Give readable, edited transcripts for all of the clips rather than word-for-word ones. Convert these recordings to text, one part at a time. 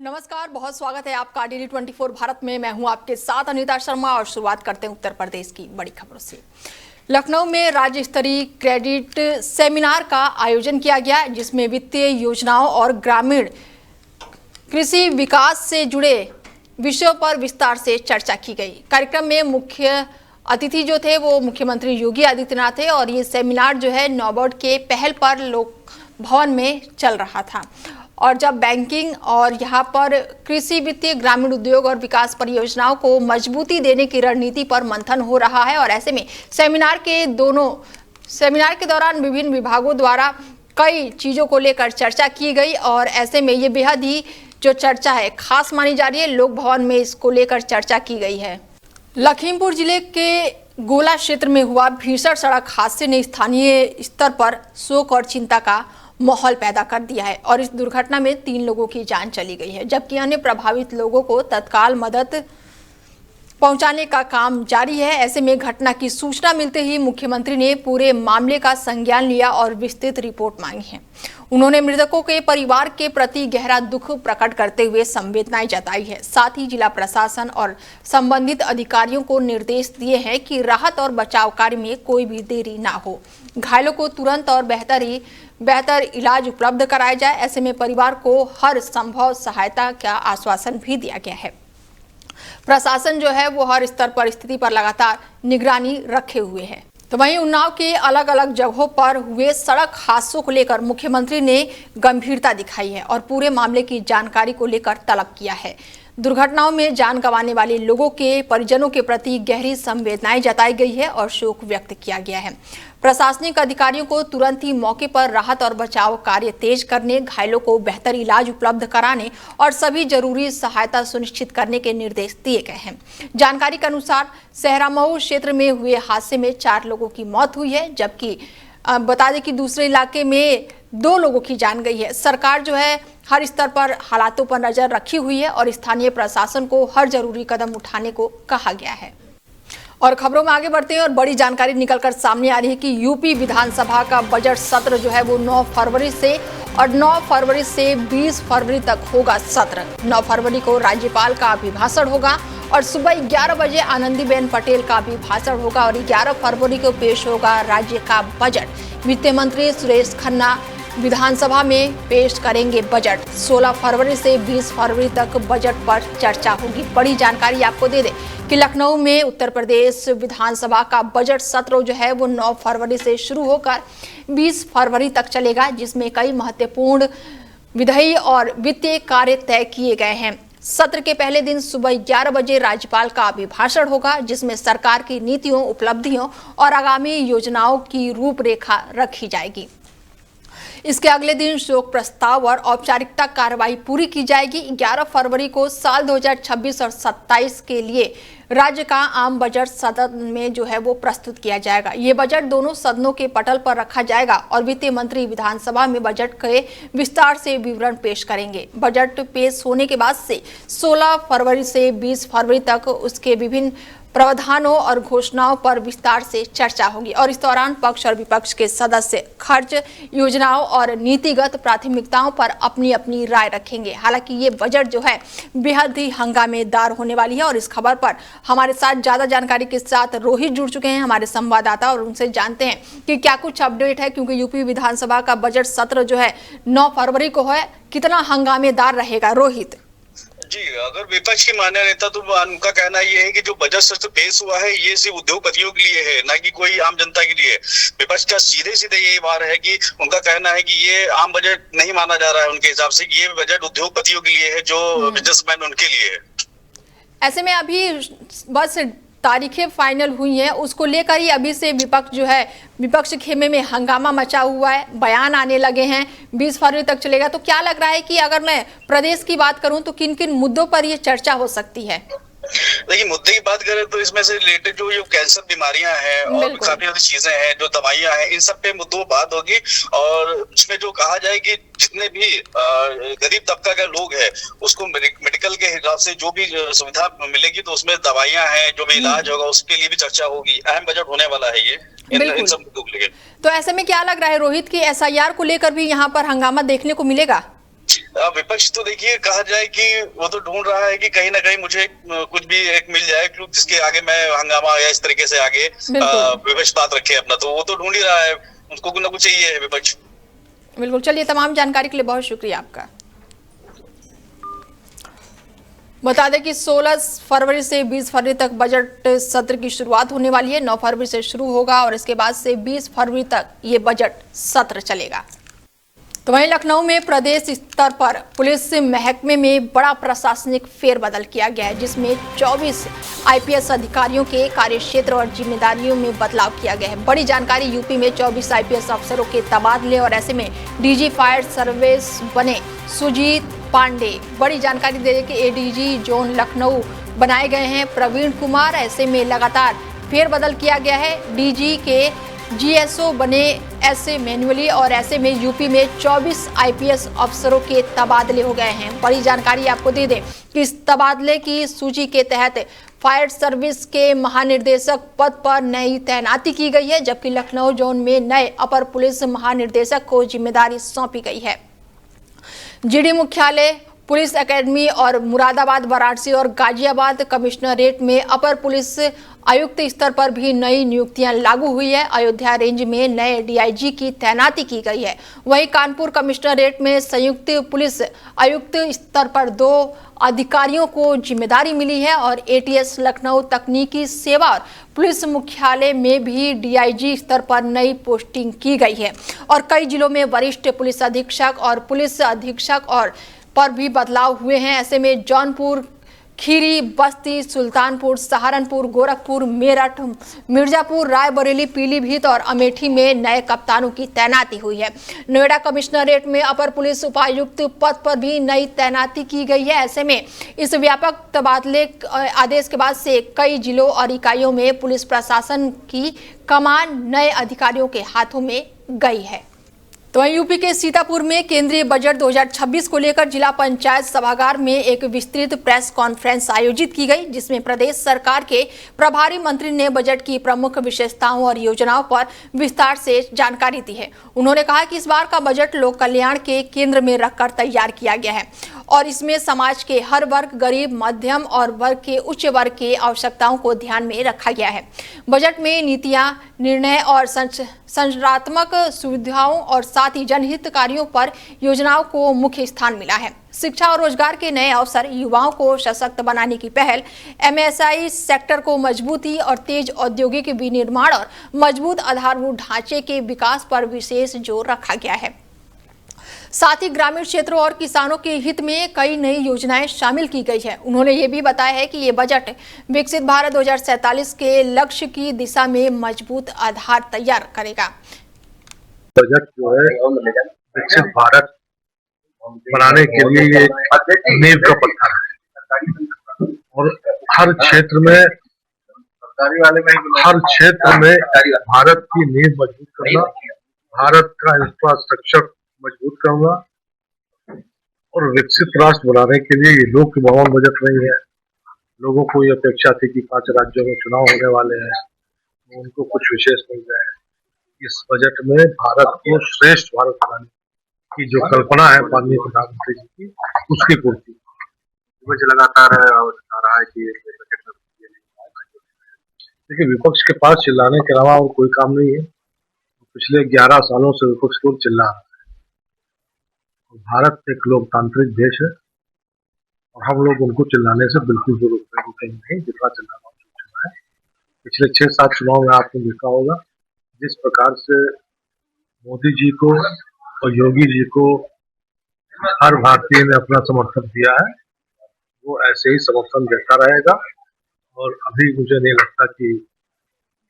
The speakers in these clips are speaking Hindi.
नमस्कार, बहुत स्वागत है आपका डेली 24 भारत में। मैं हूं आपके साथ अनीता शर्मा और शुरुआत करते हैं उत्तर प्रदेश की बड़ी खबरों से। लखनऊ में राज्य स्तरीय क्रेडिट सेमिनार का आयोजन किया गया, जिसमें वित्तीय योजनाओं और ग्रामीण कृषि विकास से जुड़े विषयों पर विस्तार से चर्चा की गई। कार्यक्रम में मुख्य अतिथि जो थे वो मुख्यमंत्री योगी आदित्यनाथ थे और ये सेमिनार जो है नौबर्ड के पहल पर लोक भवन में चल रहा था। और जब बैंकिंग और यहाँ पर कृषि, वित्तीय, ग्रामीण उद्योग और विकास परियोजनाओं को मजबूती देने की रणनीति पर मंथन हो रहा है और ऐसे में सेमिनार के दौरान विभिन्न विभागों द्वारा कई चीज़ों को लेकर चर्चा की गई और ऐसे में ये बेहद ही जो चर्चा है खास मानी जा रही है। लोक भवन में इसको लेकर चर्चा की गई है। लखीमपुर जिले के गोला क्षेत्र में हुआ भीषण सड़क हादसे ने स्थानीय स्तर पर शोक और चिंता का माहौल पैदा कर दिया है और इस दुर्घटना में 3 लोगों की जान चली गई है, जबकि अन्य प्रभावित लोगों को तत्काल मदद पहुंचाने का काम जारी है। ऐसे में घटना की सूचना मिलते ही मुख्यमंत्री ने पूरे मामले का संज्ञान लिया और विस्तृत रिपोर्ट मांगी है। उन्होंने मृतकों के परिवार के प्रति गहरा दुख प्रकट करते हुए संवेदनाएं जताई है। साथ ही जिला प्रशासन और संबंधित अधिकारियों को निर्देश दिए हैं कि राहत और बचाव कार्य में कोई भी देरी ना हो, घायलों को तुरंत और बेहतर इलाज उपलब्ध कराया जाए। ऐसे में परिवार को हर संभव सहायता का आश्वासन भी दिया गया है। प्रशासन जो है वो हर स्तर पर स्थिति पर लगातार निगरानी रखे हुए है। तो वहीं उन्नाव के अलग अलग जगहों पर हुए सड़क हादसों को लेकर मुख्यमंत्री ने गंभीरता दिखाई है और पूरे मामले की जानकारी को लेकर तलब किया है। दुर्घटनाओं में जान गंवाने वाले लोगों के परिजनों के प्रति गहरी संवेदनाएं जताई गई है और शोक व्यक्त किया गया है। प्रशासनिक अधिकारियों को तुरंत ही मौके पर राहत और बचाव कार्य तेज करने, घायलों को बेहतर इलाज उपलब्ध कराने और सभी जरूरी सहायता सुनिश्चित करने के निर्देश दिए गए हैं। जानकारी के अनुसार सहरामऊ क्षेत्र में हुए हादसे में 4 लोगों की मौत हुई है, जबकि बता दें कि दूसरे इलाके में 2 लोगों की जान गई है। सरकार जो है हर स्तर पर हालातों पर नजर रखी हुई है और स्थानीय प्रशासन को हर जरूरी कदम उठाने को कहा गया है। और खबरों में आगे बढ़ते हैं और बड़ी जानकारी निकलकर सामने आ रही है कि यूपी विधानसभा का बजट सत्र जो है वो 9 फरवरी से और 9 फरवरी से 20 फरवरी तक होगा सत्र। 9 फरवरी को राज्यपाल का अभिभाषण होगा और सुबह 11 बजे आनंदीबेन पटेल का अभिभाषण होगा और 11 फरवरी को पेश होगा राज्य का बजट। वित्त मंत्री सुरेश खन्ना विधानसभा में पेश करेंगे बजट। 16 फरवरी से 20 फरवरी तक बजट पर चर्चा होगी। बड़ी जानकारी आपको दे दें कि लखनऊ में उत्तर प्रदेश विधानसभा का बजट सत्र जो है वो 9 फरवरी से शुरू होकर 20 फरवरी तक चलेगा, जिसमें कई महत्वपूर्ण विधायी और वित्तीय कार्य तय किए गए हैं। सत्र के पहले दिन सुबह 11 बजे राज्यपाल का अभिभाषण होगा, जिसमें सरकार की नीतियों, उपलब्धियों और आगामी योजनाओं की रूपरेखा रखी जाएगी। इसके अगले दिन शोक प्रस्ताव और औपचारिकता कार्रवाई पूरी की जाएगी। 11 फरवरी को साल 2026 और 27 के लिए राज्य का आम बजट सदन में जो है वो प्रस्तुत किया जाएगा। ये बजट दोनों सदनों के पटल पर रखा जाएगा और वित्त मंत्री विधानसभा में बजट के विस्तार से विवरण पेश करेंगे। बजट पेश होने के बाद से 16 फरवरी से 20 फरवरी तक उसके विभिन्न प्रावधानों और घोषणाओं पर विस्तार से चर्चा होगी और इस दौरान पक्ष और विपक्ष के सदस्य खर्च योजनाओं और नीतिगत प्राथमिकताओं पर अपनी अपनी राय रखेंगे। हालांकि ये बजट जो है बेहद ही हंगामेदार होने वाली है और इस खबर पर हमारे साथ ज्यादा जानकारी के साथ रोहित जुड़ चुके हैं, हमारे संवाददाता, और उनसे जानते हैं कि क्या कुछ अपडेट है, क्योंकि यूपी विधानसभा का बजट सत्र जो है 9 फरवरी को है। कितना हंगामेदार रहेगा रोहित? जी, अगर विपक्ष की माने नेता तो उनका कहना ये है कि जो बजट सत्र पेश हुआ है ये सिर्फ उद्योगपतियों के लिए है, ना कि कोई आम जनता के लिए। विपक्ष का सीधे यही वार है कि उनका कहना है कि ये आम बजट नहीं माना जा रहा है उनके हिसाब से, ये बजट उद्योगपतियों के लिए है, जो बिजनेसमैन उनके लिए है। ऐसे में अभी बस तारीखें फाइनल हुई हैं, उसको लेकर ही अभी से विपक्ष जो है विपक्ष खेमे में हंगामा मचा हुआ है, बयान आने लगे हैं। 20 फरवरी तक चलेगा। तो क्या लग रहा है कि अगर मैं प्रदेश की बात करूं तो किन किन मुद्दों पर ये चर्चा हो सकती है? देखिए, मुद्दे की बात करें तो इसमें से रिलेटेड जो कैंसर बीमारियां हैं और काफी सारी चीजें हैं, जो दवाइयां हैं, इन सब पे मुद्दों बात होगी। और इसमें जो कहा जाए कि जितने भी गरीब तबका के लोग हैं उसको मेडिकल के हिसाब से जो भी सुविधा मिलेगी, तो उसमें दवाइयां हैं, जो भी इलाज होगा उसके लिए भी चर्चा होगी। अहम बजट होने वाला है ये इन सब मुद्दों को लेकर। तो ऐसे में क्या लग रहा है रोहित की SIR को लेकर भी यहाँ पर हंगामा देखने को मिलेगा? विपक्ष तो देखिए कहा जाए कि वो तो ढूंढ रहा है कि कहीं ना कहीं मुझे कुछ भी एक मिल जाए क्यों जिसके आगे मैं हंगामा या इस तरीके से आगे विपक्ष बात रखे अपना, तो वो तो ढूंढ ही रहा है, उसको कुछ ना कुछ चाहिए है विपक्ष। बिल्कुल, चलिए तमाम जानकारी के लिए बहुत शुक्रिया आपका। बता दें कि 16 फरवरी से 20 फरवरी तक बजट सत्र की शुरुआत होने वाली है। 9 फरवरी से शुरू होगा और इसके बाद से 20 फरवरी तक ये बजट सत्र चलेगा। तो वहीं लखनऊ में प्रदेश स्तर पर पुलिस महकमे में बड़ा प्रशासनिक फेरबदल किया गया है, जिसमें 24 आईपीएस अधिकारियों के कार्यक्षेत्र और जिम्मेदारियों में बदलाव किया गया है। बड़ी जानकारी, यूपी में 24 आईपीएस अफसरों के तबादले और ऐसे में डीजी फायर सर्विस बने सुजीत पांडे। बड़ी जानकारी दे दें कि एडीजी जोन लखनऊ बनाए गए हैं प्रवीण कुमार। ऐसे में लगातार फेरबदल किया गया है। डीजी के जीएसओ बने ऐसे मैन्युअली और ऐसे में यूपी में 24 आईपीएस अफसरों के तबादले हो गए हैं। बड़ी जानकारी आपको दे दें कि इस तबादले की सूची के तहत फायर सर्विस के महानिर्देशक पद पर नई तैनाती की गई है, जबकि लखनऊ जोन में नए अपर पुलिस महानिर्देशक को जिम्मेदारी सौंपी गई है। जीडी मुख्यालय, पुलिस एकेडमी और मुरादाबाद, वाराणसी और गाजियाबाद कमिश्नरेट में अपर पुलिस आयुक्त स्तर पर भी नई नियुक्तियां लागू हुई है। अयोध्या रेंज में नए डीआईजी की तैनाती की गई है। वहीं कानपुर कमिश्नरेट में संयुक्त पुलिस आयुक्त स्तर पर 2 अधिकारियों को जिम्मेदारी मिली है और एटीएस लखनऊ तकनीकी सेवा और पुलिस मुख्यालय में भी डीआईजी स्तर पर नई पोस्टिंग की गई है और कई जिलों में वरिष्ठ पुलिस अधीक्षक और पुलिस अधीक्षक और पर भी बदलाव हुए हैं। ऐसे में जौनपुर, खीरी, बस्ती, सुल्तानपुर, सहारनपुर, गोरखपुर, मेरठ, मिर्जापुर, रायबरेली, पीलीभीत और अमेठी में नए कप्तानों की तैनाती हुई है। नोएडा कमिश्नरेट में अपर पुलिस उपायुक्त पद पर भी नई तैनाती की गई है। ऐसे में इस व्यापक तबादले आदेश के बाद से कई जिलों और इकाइयों में पुलिस प्रशासन की कमान नए अधिकारियों के हाथों में गई है। तो यूपी के सीतापुर में केंद्रीय बजट 2026 को लेकर जिला पंचायत सभागार में एक विस्तृत प्रेस कॉन्फ्रेंस आयोजित की गई, जिसमें प्रदेश सरकार के प्रभारी मंत्री ने बजट की प्रमुख विशेषताओं और योजनाओं पर विस्तार से जानकारी दी है। उन्होंने कहा कि इस बार का बजट लोक कल्याण के केंद्र में रखकर तैयार किया गया है और इसमें समाज के हर वर्ग, गरीब, मध्यम और वर्ग के उच्च वर्ग के आवश्यकताओं को ध्यान में रखा गया है। बजट में नीतियां, निर्णय और संरचनात्मक सुविधाओं और साथ ही जनहित कार्यों पर योजनाओं को मुख्य स्थान मिला है। शिक्षा और रोजगार के नए अवसर, युवाओं को सशक्त बनाने की पहल, एमएसआई सेक्टर को मजबूती और तेज औद्योगिक विनिर्माण और मजबूत आधारभूत ढांचे के विकास पर विशेष जोर रखा गया है। साथ ही ग्रामीण क्षेत्रों और किसानों के हित में कई नई योजनाएं शामिल की गई है। उन्होंने ये भी बताया है कि ये बजट विकसित भारत 2047 के लक्ष्य की दिशा में मजबूत आधार तैयार करेगा। बजट जो है विकसित भारत बनाने के लिए ये नींव का पत्थर है और हर क्षेत्र में भारत की नींव मजबूत करना, भारत का इंफ्रास्ट्रक्चर मजबूत करना और विकसित राष्ट्र बनाने के लिए ये लोक भवन बजट नहीं है। लोगों को ये अपेक्षा थी कि 5 राज्यों में चुनाव होने वाले हैं, उनको कुछ विशेष मिल जाए। इस बजट में भारत को श्रेष्ठ भारत बनाने की जो कल्पना है माननीय प्रधानमंत्री जी की, उसकी पूर्ति मुझे लगातार आ रहा है कि देखिए विपक्ष के पास चिल्लाने के अलावा और कोई काम नहीं है। पिछले 11 सालों से विपक्ष लोग चिल्ला रहा है। भारत एक लोकतांत्रिक देश है और हम लोग उनको चिल्लाने से बिल्कुल भी रुकेंगे नहीं, जितना चिल्लाना है। पिछले 6-7 चुनाव में आपने देखा होगा जिस प्रकार से मोदी जी को और योगी जी को हर भारतीय ने अपना समर्थन दिया है, वो ऐसे ही समर्थन देता रहेगा और अभी मुझे नहीं लगता कि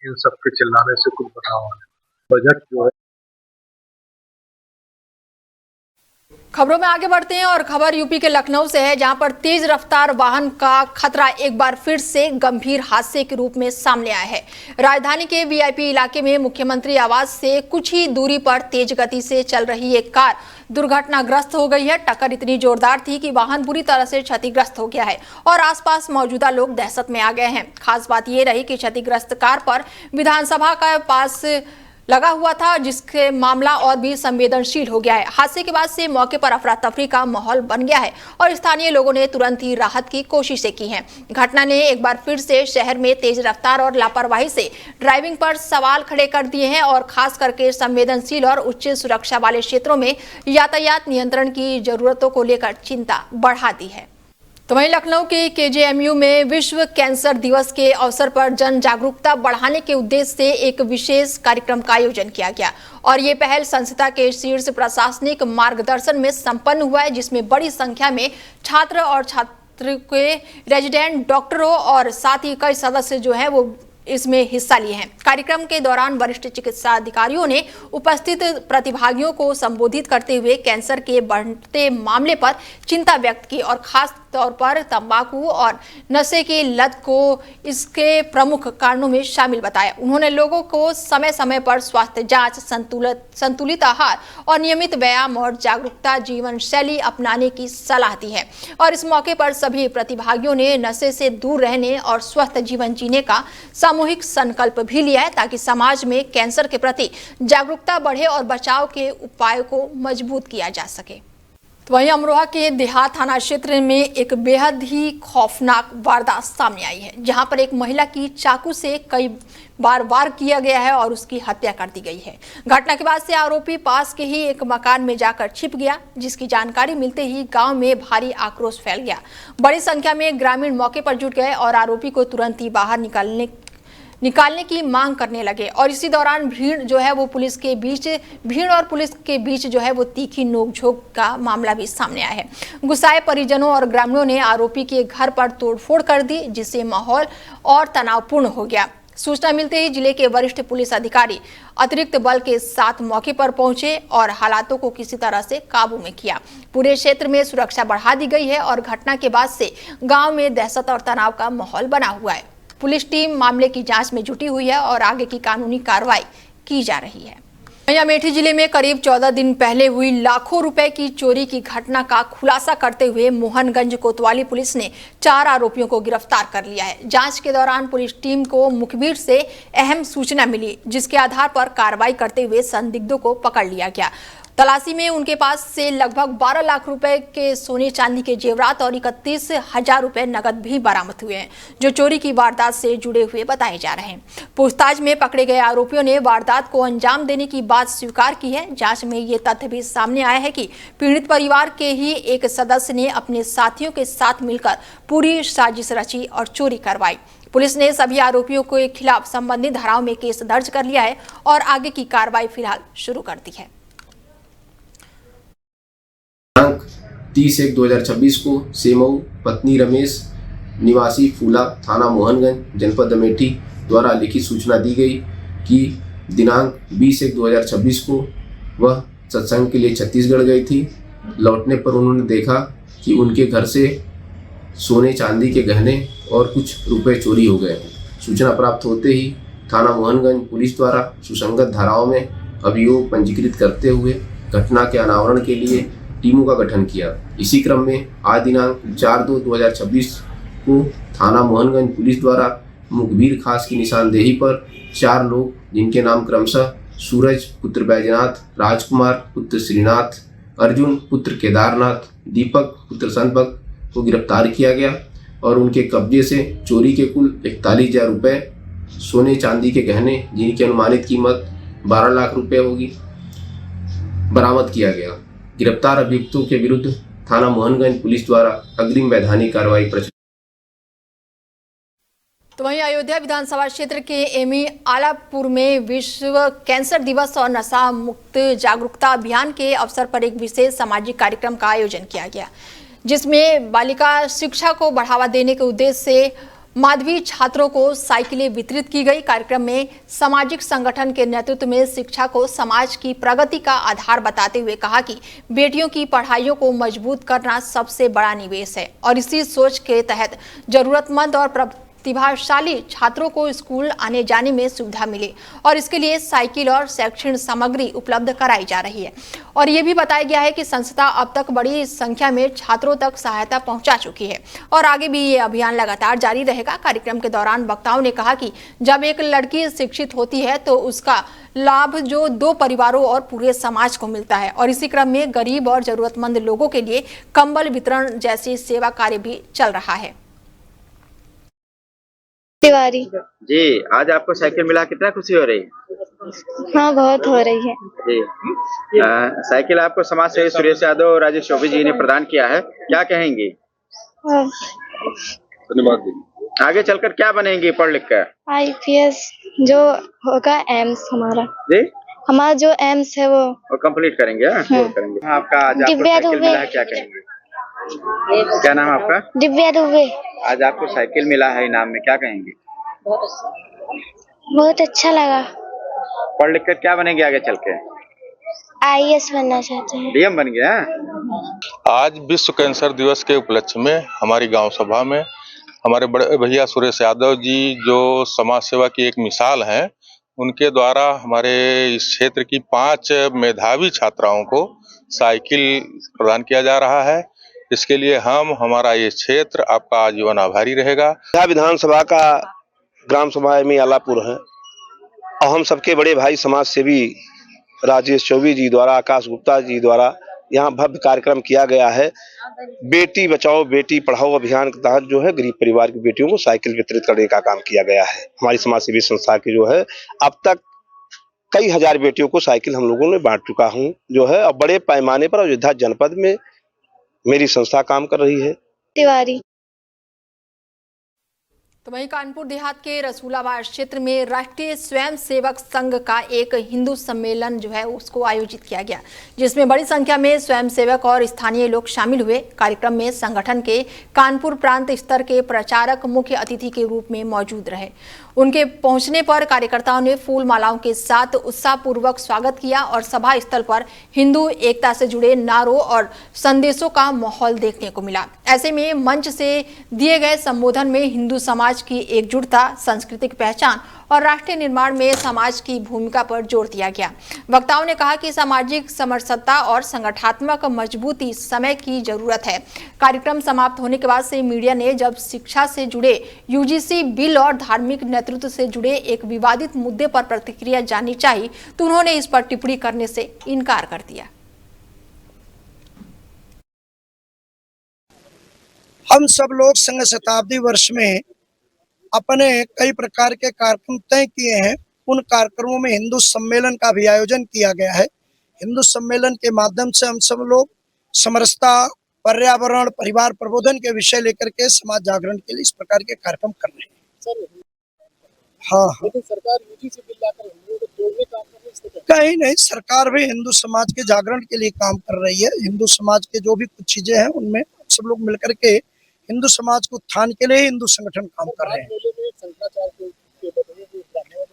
इन सब के चिल्लाने से कुछ बदलाव आए। बजट जो है। खबरों में आगे बढ़ते हैं और खबर यूपी के लखनऊ से है, जहां पर तेज रफ्तार वाहन का खतरा एक बार फिर से गंभीर हादसे के रूप में सामने आया है। राजधानी के वीआईपी इलाके में मुख्यमंत्री आवास से कुछ ही दूरी पर तेज गति से चल रही एक कार दुर्घटनाग्रस्त हो गई है। टक्कर इतनी जोरदार थी कि वाहन बुरी तरह से क्षतिग्रस्त हो गया है और आसपास मौजूदा लोग दहशत में आ गए हैं। खास बात यह रही कि क्षतिग्रस्त कार पर विधानसभा का पास लगा हुआ था, जिसके मामला और भी संवेदनशील हो गया है। हादसे के बाद से मौके पर अफरा तफरी का माहौल बन गया है और स्थानीय लोगों ने तुरंत ही राहत की कोशिशें की हैं। घटना ने एक बार फिर से शहर में तेज रफ्तार और लापरवाही से ड्राइविंग पर सवाल खड़े कर दिए हैं और खास करके संवेदनशील और उच्च सुरक्षा वाले क्षेत्रों में यातायात नियंत्रण की जरूरतों को लेकर चिंता बढ़ा दी है। तो वहीं लखनऊ के केजेएमयू में विश्व कैंसर दिवस के अवसर पर जन जागरूकता बढ़ाने के उद्देश्य से एक विशेष कार्यक्रम का आयोजन किया गया और ये पहल संस्था के शीर्ष प्रशासनिक मार्गदर्शन में संपन्न हुआ है, जिसमें बड़ी संख्या में छात्र और छात्र के रेजिडेंट डॉक्टरों और साथ ही कई सदस्य जो है वो इसमें हिस्सा लिए हैं। कार्यक्रम के दौरान वरिष्ठ चिकित्सा अधिकारियों ने उपस्थित प्रतिभागियों को संबोधित करते हुए कैंसर के बढ़ते मामले पर चिंता व्यक्त की और खास तौर पर तंबाकू और नशे की लत को इसके प्रमुख कारणों में शामिल बताया। उन्होंने लोगों को समय समय पर स्वास्थ्य जांच, संतुलित आहार और नियमित व्यायाम और जागरूकता जीवन शैली अपनाने की सलाह दी है और इस मौके पर सभी प्रतिभागियों ने नशे से दूर रहने और स्वस्थ जीवन जीने का सामूहिक संकल्प भी लिया है, ताकि समाज में कैंसर के प्रति जागरूकता बढ़े और बचाव के उपायों को मजबूत किया जा सके। तो वहीं अमरोहा के देहात थाना क्षेत्र में एक बेहद ही खौफनाक वारदात सामने आई है, जहां पर एक महिला की चाकू से कई बार वार किया गया है और उसकी हत्या कर दी गई है। घटना के बाद से आरोपी पास के ही एक मकान में जाकर छिप गया, जिसकी जानकारी मिलते ही गांव में भारी आक्रोश फैल गया। बड़ी संख्या में ग्रामीण मौके पर जुट गए और आरोपी को तुरंत ही बाहर निकालने की मांग करने लगे और इसी दौरान भीड़ और पुलिस के बीच जो है वो तीखी नोकझोंक का मामला भी सामने आया है। गुस्साए परिजनों और ग्रामीणों ने आरोपी के घर पर तोड़फोड़ कर दी, जिससे माहौल और तनावपूर्ण हो गया। सूचना मिलते ही जिले के वरिष्ठ पुलिस अधिकारी अतिरिक्त बल के साथ मौके पर पहुंचे और हालातों को किसी तरह से काबू में किया। पूरे क्षेत्र में सुरक्षा बढ़ा दी गई है और घटना के बाद से गांव में दहशत और तनाव का माहौल बना हुआ है। पुलिस टीम मामले की जांच में जुटी हुई है और आगे की कानूनी कार्रवाई की जा रही है। अमेठी जिले में करीब 14 दिन पहले हुई लाखों रुपए की चोरी की घटना का खुलासा करते हुए मोहनगंज कोतवाली पुलिस ने 4 आरोपियों को गिरफ्तार कर लिया है। जांच के दौरान पुलिस टीम को मुखबिर से अहम सूचना मिली, जिसके आधार पर कार्रवाई करते हुए संदिग्धों को पकड़ लिया गया। तलाशी में उनके पास से लगभग 12 लाख रुपए के सोने चांदी के जेवरात और 31,000 रुपए नकद भी बरामद हुए हैं, जो चोरी की वारदात से जुड़े हुए बताए जा रहे हैं। पूछताछ में पकड़े गए आरोपियों ने वारदात को अंजाम देने की बात स्वीकार की है। जांच में ये तथ्य भी सामने आया है कि पीड़ित परिवार के ही एक सदस्य ने अपने साथियों के साथ मिलकर पूरी साजिश रची और चोरी करवाई। पुलिस ने सभी आरोपियों के खिलाफ संबंधित धाराओं में केस दर्ज कर लिया है और आगे की कार्रवाई फिलहाल शुरू कर दी है। 30/1/2026 को सेमऊ पत्नी रमेश निवासी फूला थाना मोहनगंज जनपद अमेठी द्वारा लिखित सूचना दी गई कि दिनांक 20/1/2026 को वह सत्संग के लिए छत्तीसगढ़ गई थी। लौटने पर उन्होंने देखा कि उनके घर से सोने चांदी के गहने और कुछ रुपए चोरी हो गए। सूचना प्राप्त होते ही थाना मोहनगंज पुलिस द्वारा सुसंगत धाराओं में अभियोग पंजीकृत करते हुए घटना के अनावरण के लिए टीमों का गठन किया। इसी क्रम में आज दिनांक 4/2/2026 को थाना मोहनगंज पुलिस द्वारा मुखबिर खास की निशानदेही पर 4 लोग, जिनके नाम क्रमशः सूरज पुत्र बैजनाथ, राजकुमार पुत्र श्रीनाथ, अर्जुन पुत्र केदारनाथ, दीपक पुत्र संतभक्त को गिरफ्तार किया गया और उनके कब्जे से चोरी के कुल 41,000 रुपये, सोने चांदी के गहने जिनकी अनुमानित कीमत 12 लाख रुपये होगी, बरामद किया गया। गिरफ्तार अभियुक्तों के विरुद्ध थाना मोहनगंज पुलिस द्वारा अग्रिम वैधानिक कार्रवाई प्रचलित। तो वहीं अयोध्या विधानसभा क्षेत्र के एमी आलापुर में विश्व कैंसर दिवस और नशा मुक्त जागरूकता अभियान के अवसर पर एक विशेष सामाजिक कार्यक्रम का आयोजन किया गया, जिसमें बालिका शिक्षा को बढ़ावा देने के उद्देश्य से माध्यमिक छात्रों को साइकिलें वितरित की गई। कार्यक्रम में सामाजिक संगठन के नेतृत्व में शिक्षा को समाज की प्रगति का आधार बताते हुए कहा कि बेटियों की पढ़ाइयों को मजबूत करना सबसे बड़ा निवेश है और इसी सोच के तहत जरूरतमंद और प्रतिभाशाली छात्रों को स्कूल आने जाने में सुविधा मिले और इसके लिए साइकिल और शैक्षणिक सामग्री उपलब्ध कराई जा रही है। और ये भी बताया गया है कि संस्था अब तक बड़ी संख्या में छात्रों तक सहायता पहुंचा चुकी है और आगे भी ये अभियान लगातार जारी रहेगा। कार्यक्रम के दौरान वक्ताओं ने कहा कि जब एक लड़की शिक्षित होती है तो उसका लाभ जो 2 परिवारों और पूरे समाज को मिलता है और इसी क्रम में गरीब और जरूरतमंद लोगों के लिए कंबल वितरण जैसी सेवा कार्य भी चल रहा है। तिवारी जी, आज आपको साइकिल मिला, कितना खुशी हो रही है? हाँ, बहुत हो रही है जी। साइकिल आपको समाज सेवी सुरेश यादव और राजेश चौबे जी ने प्रदान किया है, क्या कहेंगी? धन्यवाद। आगे चलकर क्या बनेंगी पढ़ लिख कर? IPS जो होगा एम्स जी? हमारा जो एम्स है वो कंप्लीट करेंगे। पूर्ण करेंगे। आपका आज आपको दिव्या साइकिल दुबे। मिला है, क्या कहेंगे? क्या नाम है आपका? दिव्या दुबे। आज आपको साइकिल मिला है इनाम में, क्या कहेंगे? बहुत अच्छा लगा। पढ़ लिख कर क्या बनेंगे आगे चल के? IAS बनना चाहते हैं। DM बन गया। आज विश्व कैंसर दिवस के उपलक्ष्य में हमारी गांव सभा में हमारे बड़े भैया सुरेश यादव जी जो समाज सेवा की एक मिसाल हैं, उनके द्वारा हमारे इस क्षेत्र की 5 मेधावी छात्राओं को साइकिल प्रदान किया जा रहा है। इसके लिए हमारा ये क्षेत्र आपका आजीवन आभारी रहेगा। यह विधानसभा का ग्राम सभा में आलापुर है और हम सबके बड़े भाई समाज सेवी राजेश चौबे जी द्वारा, आकाश गुप्ता जी द्वारा यहाँ भव्य कार्यक्रम किया गया है। बेटी बचाओ बेटी पढ़ाओ अभियान के तहत जो है गरीब परिवार की बेटियों को साइकिल वितरित करने का काम किया गया है। हमारी समाज सेवी संस्था की जो है अब तक कई हजार बेटियों को साइकिल हम लोगों ने बांट चुका हूँ जो है, और बड़े पैमाने पर अयोध्या जनपद में मेरी संस्था काम कर रही है। तिवारी तो वहीं कानपुर देहात के रसूलाबाद क्षेत्र में राष्ट्रीय स्वयं सेवक संघ का एक हिंदू सम्मेलन जो है उसको आयोजित किया गया, जिसमें बड़ी संख्या में स्वयं सेवक और स्थानीय लोग शामिल हुए। कार्यक्रम में संगठन के कानपुर प्रांत स्तर के प्रचारक मुख्य अतिथि के रूप में मौजूद रहे। उनके पहुंचने पर कार्यकर्ताओं ने फूल मालाओं के साथ उत्साहपूर्वक स्वागत किया और सभा स्थल पर हिंदू एकता से जुड़े नारों और संदेशों का माहौल देखने को मिला। ऐसे में मंच से दिए गए संबोधन में हिंदू समाज की एकजुटता, सांस्कृतिक पहचान और राष्ट्र निर्माण में समाज की भूमिका पर जोर दिया गया। वक्ताओं ने कहा कि सामाजिक समरसता और संगठनात्मक मजबूती समय की जरूरत है। कार्यक्रम समाप्त होने के बाद से मीडिया ने जब शिक्षा से जुड़े UGC बिल और धार्मिक नेतृत्व से जुड़े एक विवादित मुद्दे पर प्रतिक्रिया जाननी चाहिए तो उन्होंने इस पर टिप्पणी करने से इनकार कर दिया। हम सब लोग संघ शताब्दी वर्ष में अपने कई प्रकार के कार्यक्रम तय किए हैं। उन कार्यक्रमों में हिंदू सम्मेलन का भी आयोजन किया गया है। हिंदू सम्मेलन के माध्यम से हम सब लोग समरसता, पर्यावरण, परिवार प्रबोधन के विषय लेकर के समाज जागरण के लिए इस प्रकार के कार्यक्रम कर रहे हैं। हाँ, सरकार UGC बिल लाकर हिंदुओं को जोड़ने का काम कर रही है। कहीं नहीं, सरकार भी हिंदू समाज के जागरण के लिए काम कर रही है। हिंदू समाज के जो भी कुछ चीजें हैं उनमें सब लोग मिलकर के हिंदू समाज को उत्थान के लिए हिंदू संगठन काम कर रहे हैं।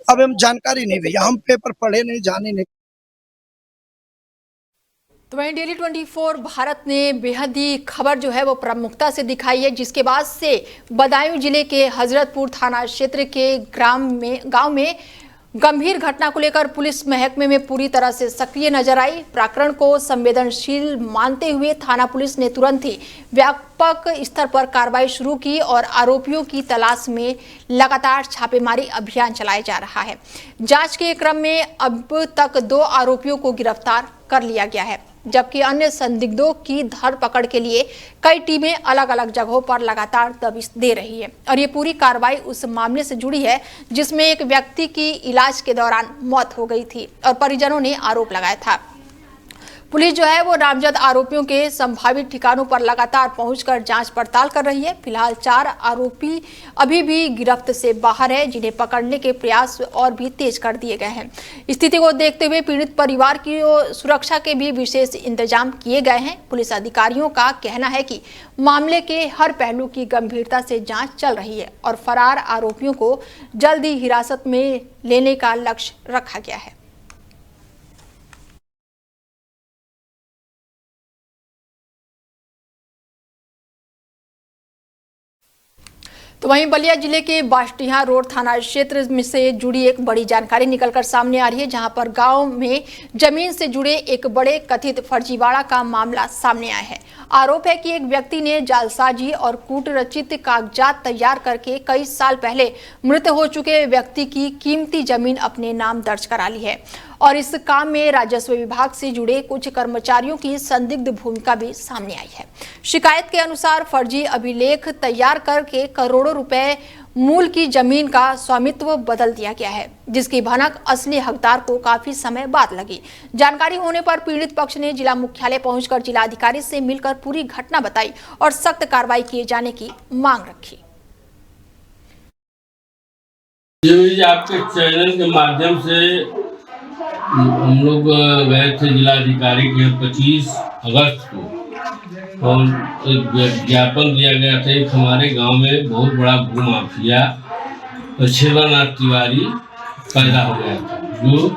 अब हम जानकारी नहीं भैया, हम पेपर पढ़े नहीं, जाने नहीं। तो वहीं डेली 24 भारत ने बेहद ही खबर जो है वो प्रमुखता से दिखाई है, जिसके बाद से बदायूं जिले के हजरतपुर थाना क्षेत्र के गांव में गंभीर घटना को लेकर पुलिस महकमे में पूरी तरह से सक्रिय नजर आई। प्रकरण को संवेदनशील मानते हुए थाना पुलिस ने तुरंत ही व्यापक स्तर पर कार्रवाई शुरू की और आरोपियों की तलाश में लगातार छापेमारी अभियान चलाया जा रहा है। जांच के क्रम में अब तक 2 आरोपियों को गिरफ्तार कर लिया गया है, जबकि अन्य संदिग्धों की धरपकड़ के लिए कई टीमें अलग अलग जगहों पर लगातार दबिश दे रही है। और ये पूरी कार्रवाई उस मामले से जुड़ी है जिसमें एक व्यक्ति की इलाज के दौरान मौत हो गई थी और परिजनों ने आरोप लगाया था। पुलिस जो है वो नामजद आरोपियों के संभावित ठिकानों पर लगातार पहुंचकर जांच पड़ताल कर रही है। फिलहाल 4 आरोपी अभी भी गिरफ्त से बाहर है, जिन्हें पकड़ने के प्रयास और भी तेज कर दिए गए हैं। स्थिति को देखते हुए पीड़ित परिवार की सुरक्षा के भी विशेष इंतजाम किए गए हैं। पुलिस अधिकारियों का कहना है कि मामले के हर पहलू की गंभीरता से जांच चल रही है और फरार आरोपियों को जल्द ही हिरासत में लेने का लक्ष्य रखा गया है। तो वहीं बलिया जिले के बास्टिया रोड थाना क्षेत्र में से जुड़ी एक बड़ी जानकारी निकलकर सामने आ रही है, जहां पर गांव में जमीन से जुड़े एक बड़े कथित फर्जीवाड़ा का मामला सामने आया है। आरोप है कि एक व्यक्ति ने जालसाजी और कूटरचित कागजात तैयार करके कई साल पहले मृत हो चुके व्यक्ति की कीमती जमीन अपने नाम दर्ज करा ली है और इस काम में राजस्व विभाग से जुड़े कुछ कर्मचारियों की संदिग्ध भूमिका भी सामने आई है। शिकायत के अनुसार फर्जी अभिलेख तैयार करके करोड़ों रुपए मूल की जमीन का स्वामित्व बदल दिया गया है, जिसकी भनक असली हकदार को काफी समय बाद लगी। जानकारी होने पर पीड़ित पक्ष ने जिला मुख्यालय पहुंचकर जिलाधिकारी से मिलकर पूरी घटना बताई और सख्त कार्रवाई किए जाने की मांग रखी। आपके चैनल के माध्यम से हम लोग गए थे जिलाधिकारी के 25 अगस्त को और एक ज्ञापन दिया गया था। एक हमारे गांव में बहुत बड़ा भू माफिया शिवनाथ तिवारी पैदा हो गया था, जो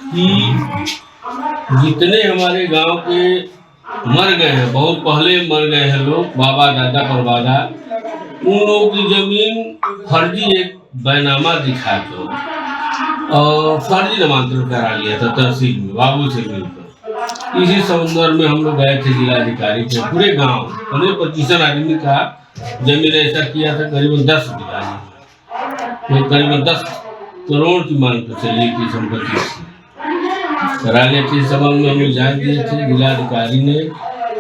कि जितने हमारे गांव के मर गए हैं, बहुत पहले मर गए हैं लोग, बाबा दादा परदादा, उन लोगों की जमीन फर्जी एक बैनामा दिखा दो और फर्जी नामांतरण करा लिया था तहसील में बाबू से मिलकर। इसी संदर्भ में हम लोग गए थे जिलाधिकारी के। पूरे गांव 25 आदमी का जमीन ऐसा किया था, करीबन 10 बीघा, तो करीबन 10 करोड़ की मान कर चलिए की संपत्ति करा लिए थे। इस संबंध में हम लोग जांच दिए थे। जिलाधिकारी ने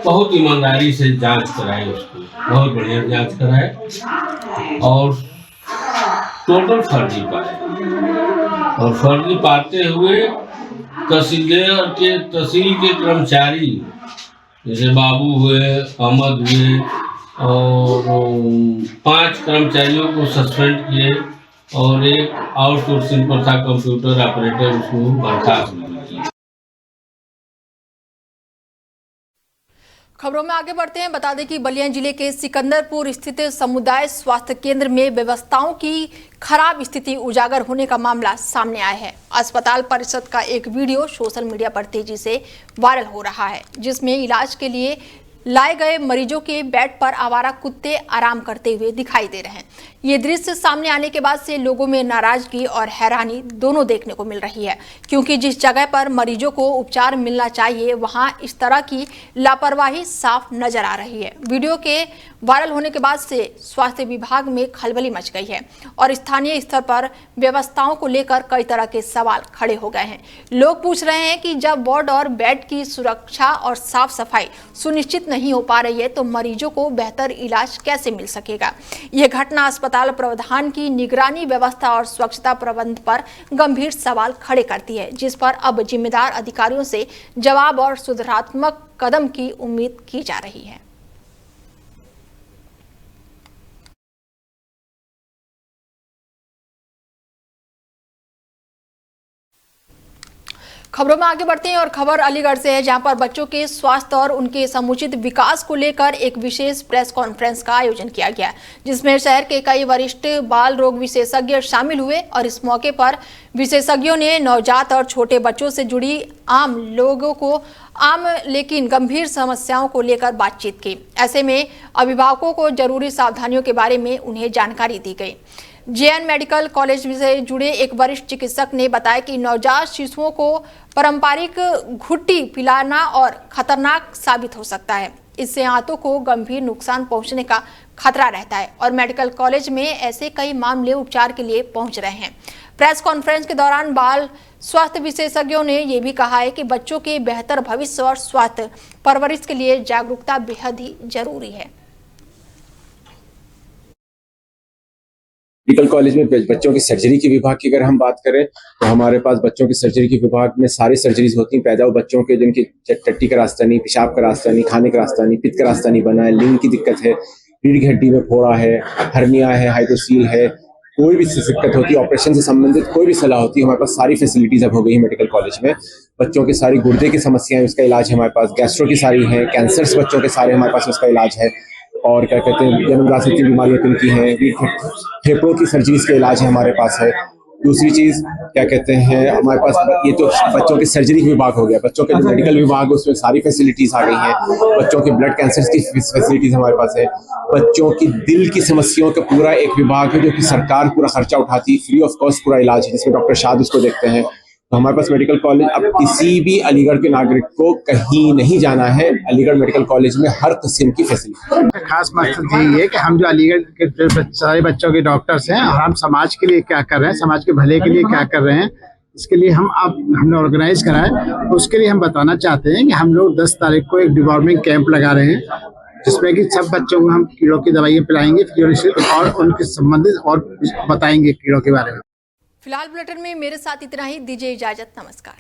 बहुत ईमानदारी से जांच कराई, उसको बहुत बढ़िया जांच कराए और टोटल फर्जी पाए और फर्जी पाते हुए तहसील के कर्मचारी जैसे बाबू हुए, अहमद हुए और 5 कर्मचारियों को सस्पेंड किए और एक आउटसोर्सिंग पर था कंप्यूटर ऑपरेटर, उसको बर्खास्त किया। खबरों में आगे बढ़ते हैं। बता दें कि बलिया जिले के सिकंदरपुर स्थित समुदाय स्वास्थ्य केंद्र में व्यवस्थाओं की खराब स्थिति उजागर होने का मामला सामने आया है। अस्पताल परिसर का एक वीडियो सोशल मीडिया पर तेजी से वायरल हो रहा है, जिसमें इलाज के लिए लाए गए मरीजों के बेड पर आवारा कुत्ते आराम करते हुए दिखाई दे रहे हैं। ये दृश्य सामने आने के बाद से लोगों में नाराजगी और हैरानी दोनों देखने को मिल रही है, क्योंकि जिस जगह पर मरीजों को उपचार मिलना चाहिए वहां इस तरह की लापरवाही साफ नजर आ रही है। वीडियो के वायरल होने के बाद से स्वास्थ्य विभाग में खलबली मच गई है और स्थानीय स्तर पर व्यवस्थाओं को लेकर कई तरह के सवाल खड़े हो गए हैं। लोग पूछ रहे हैं कि जब वार्ड और बेड की सुरक्षा और साफ सफाई सुनिश्चित नहीं हो पा रही है तो मरीजों को बेहतर इलाज कैसे मिल सकेगा। यह घटना अस्पताल प्रबंधन की निगरानी व्यवस्था और स्वच्छता प्रबंध पर गंभीर सवाल खड़े करती है, जिस पर अब जिम्मेदार अधिकारियों से जवाब और सुधारात्मक कदम की उम्मीद की जा रही है। खबरों में आगे बढ़ते हैं और खबर अलीगढ़ से है, जहां पर बच्चों के स्वास्थ्य और उनके समुचित विकास को लेकर एक विशेष प्रेस कॉन्फ्रेंस का आयोजन किया गया, जिसमें शहर के कई वरिष्ठ बाल रोग विशेषज्ञ शामिल हुए और इस मौके पर विशेषज्ञों ने नवजात और छोटे बच्चों से जुड़ी आम लेकिन गंभीर समस्याओं को लेकर बातचीत की। ऐसे में अभिभावकों को जरूरी सावधानियों के बारे में उन्हें जानकारी दी गई। जेएन मेडिकल कॉलेज से जुड़े एक वरिष्ठ चिकित्सक ने बताया कि नवजात शिशुओं को पारंपरिक घुट्टी पिलाना और खतरनाक साबित हो सकता है। इससे आंतों को गंभीर नुकसान पहुंचने का खतरा रहता है और मेडिकल कॉलेज में ऐसे कई मामले उपचार के लिए पहुंच रहे हैं। प्रेस कॉन्फ्रेंस के दौरान बाल स्वास्थ्य विशेषज्ञों ने यह भी कहा है कि बच्चों के बेहतर भविष्य और स्वास्थ्य परवरिश के लिए जागरूकता बेहद ही जरूरी है। मेडिकल कॉलेज में बच्चों की सर्जरी के विभाग की अगर हम बात करें तो हमारे पास बच्चों की सर्जरी के विभाग में सारी सर्जरीज होती हैं। पैदा हुए बच्चों के जिनकी टट्टी का रास्ता नहीं, पेशाब का रास्ता नहीं, खाने का रास्ता नहीं, पित्त का रास्ता नहीं बना है, लिंग की दिक्कत है, रीढ़ की हड्डी में फोड़ा है, हर्निया है, हाइड्रोसील है, कोई भी दिक्कत होती है, ऑपरेशन से संबंधित कोई भी सलाह होती है, हमारे पास सारी फैसिलिटीज अब हो गई है मेडिकल कॉलेज में। बच्चों की सारी गुर्दे की समस्याएं उसका इलाज है हमारे पास, गैस्ट्रो की सारी है, कैंसर्स बच्चों के सारे हमारे पास उसका इलाज है और क्या कहते हैं जन्मजात की बीमारियां किनकी हैं, फेफड़ों की सर्जरीज के इलाज है हमारे पास है। दूसरी चीज क्या कहते हैं, हमारे पास ये तो बच्चों के सर्जरी विभाग हो गया, बच्चों के जो मेडिकल विभाग उसमें सारी फैसिलिटीज आ गई हैं। बच्चों के ब्लड कैंसर की फैसिलिटीज हमारे पास है। बच्चों की दिल की समस्याओं का पूरा एक विभाग है जो कि सरकार पूरा खर्चा उठाती है, फ्री ऑफ कॉस्ट पूरा इलाज है, जिसमें डॉक्टर शाद उसको देखते हैं। तो हमारे पास मेडिकल कॉलेज, अब किसी भी अलीगढ़ के नागरिक को कहीं नहीं जाना है, अलीगढ़ मेडिकल कॉलेज में हर किस्म की फैसिलिटी। खास मकसद यही है कि हम जो अलीगढ़ के सारे बच्चों के डॉक्टर्स हैं और हम समाज के लिए क्या कर रहे हैं, समाज के भले के लिए क्या कर रहे हैं, इसके लिए हमने ऑर्गेनाइज करा है। तो उसके लिए हम बताना चाहते हैं कि हम लोग 10 तारीख को एक डिवॉर्मिंग कैंप लगा रहे हैं, जिसमें कि सब बच्चों को हम कीड़ों की दवाइयाँ पिलाएंगे और उनके संबंधित और बताएंगे कीड़ों के बारे में। फिलहाल बुलेटिन में मेरे साथ इतना ही, दीजिए इजाजत, नमस्कार।